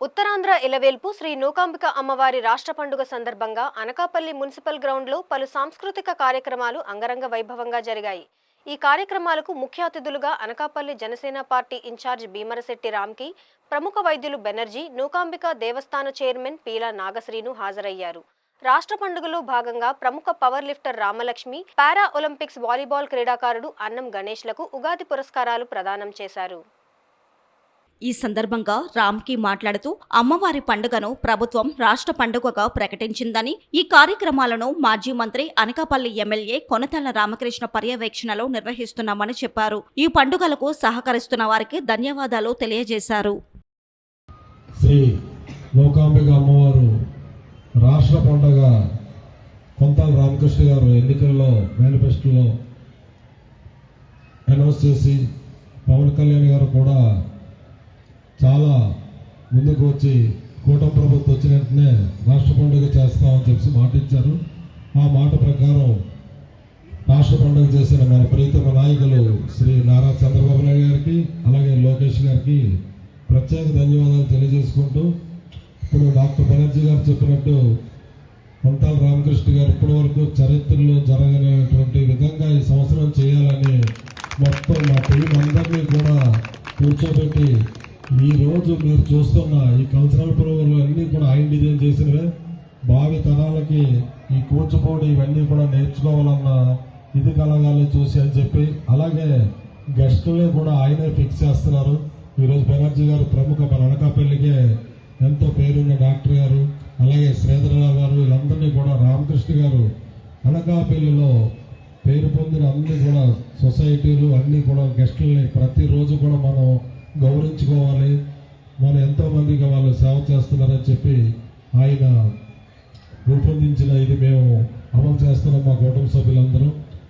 ఉత్తరాంధ్ర ఇలవేల్పు శ్రీ నూకాంబిక అమ్మవారి రాష్ట్ర పండుగ సందర్భంగా అనకాపల్లి మున్సిపల్ గ్రౌండ్లో పలు సాంస్కృతిక కార్యక్రమాలు అంగరంగ వైభవంగా జరిగాయి. ఈ కార్యక్రమాలకు ముఖ్య అతిథులుగా అనకాపల్లి జనసేన పార్టీ ఇన్ఛార్జ్ భీమరశెట్టి రామ్కి, ప్రముఖ వైద్యులు బెనర్జీ, నూకాంబిక దేవస్థాన చైర్మన్ పీలా నాగశ్రీను హాజరయ్యారు. రాష్ట్ర పండుగలో భాగంగా ప్రముఖ పవర్ లిఫ్టర్ రామలక్ష్మి, పారా ఒలింపిక్స్ వాలీబాల్ క్రీడాకారుడు అన్నం గణేష్లకు ఉగాది పురస్కారాలు ప్రదానం చేశారు. ఈ సందర్భంగా రామ్కి మాట్లాడుతూ అమ్మవారి పండుగను ప్రభుత్వం రాష్ట్ర పండుగగా ప్రకటించిందని, ఈ కార్యక్రమాలను మాజీ మంత్రి అనకాపల్లి ఎమ్మెల్యే కొనతల రామకృష్ణ పర్యవేక్షణలో నిర్వహిస్తున్నామని చెప్పారు. ఈ పండుగలకు సహకరిస్తున్న వారికి ధన్యవాదాలు తెలియజేశారు. శ్రీ నూకాంబిక అమ్మవారు రాష్ట్ర పండుగ కొనతల రామకృష్ణ గారు ఎన్నికల్లో మేనిఫెస్టోలో అనౌన్స్ చేసి, పవన్ కళ్యాణ్ గారు కూడా చాలా ముందుకు వచ్చి కూటమి ప్రభుత్వం వచ్చిన వెంటనే రాష్ట్ర పండుగ చేస్తామని చెప్పి మాట ఇచ్చారు. ఆ మాట ప్రకారం రాష్ట్ర పండుగ చేసిన మన ప్రీతమ నాయకులు శ్రీ నారా చంద్రబాబు నాయుడు గారికి, అలాగే లోకేష్ గారికి ప్రత్యేక ధన్యవాదాలు తెలియజేసుకుంటూ, ఇప్పుడు డాక్టర్ బెనర్జీ గారు చెప్పినట్టు కొనతల రామకృష్ణ గారు ఇప్పటి వరకు చరిత్రలో జరగనటువంటి విధంగా ఈ సంవత్సరం చేయాలని మొత్తం మా టీం అందరినీ కూడా కూర్చోబెట్టి, ఈ రోజు మీరు చూస్తున్న ఈ కల్చరల్ ప్రోగ్రాంలు అన్నీ కూడా ఆయన డిజైన్ చేసినవే. భావి తరాలకి ఈ కూచిపూడి ఇవన్నీ కూడా నేర్చుకోవాలన్న ఇది కలగాలి చూసి అని చెప్పి, అలాగే గెస్టులే కూడా ఆయనే ఫిక్స్ చేస్తున్నారు. ఈరోజు బెనర్జీ గారు ప్రముఖ మన అనకాపల్లికే ఎంతో పేరున్న డాక్టర్ గారు, అలాగే శ్రీధరరావు గారు, వీళ్ళందరినీ కూడా రామకృష్ణ గారు అనకాపల్లిలో పేరు పొందిన అన్ని కూడా సొసైటీలు అన్నీ కూడా గెస్టుల్ని ప్రతిరోజు కూడా మనం గౌరవించుకోవాలి. మనం ఎంతో మందికి వాళ్ళు సేవ చేస్తున్నారని చెప్పి ఆయన రూపొందించిన ఇది మేము అమలు చేస్తున్నాం మా కుటుంబ సభ్యులందరూ.